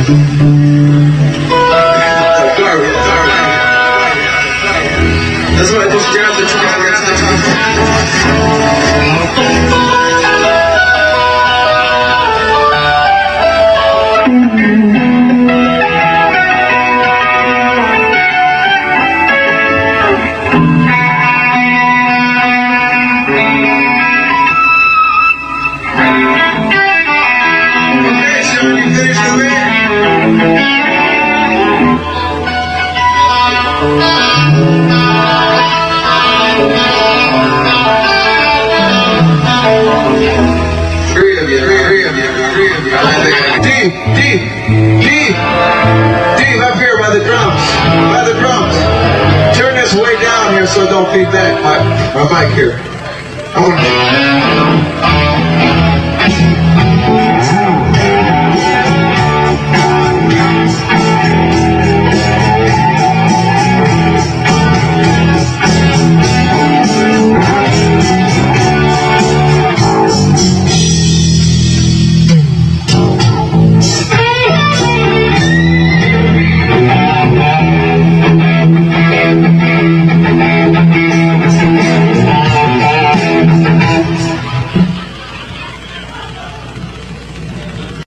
That's why I just grabbed the top. Okay, so we finished the band. Three of you. D, up here by the drums. Turn this way down here so it don't feedback my mic here. I want to...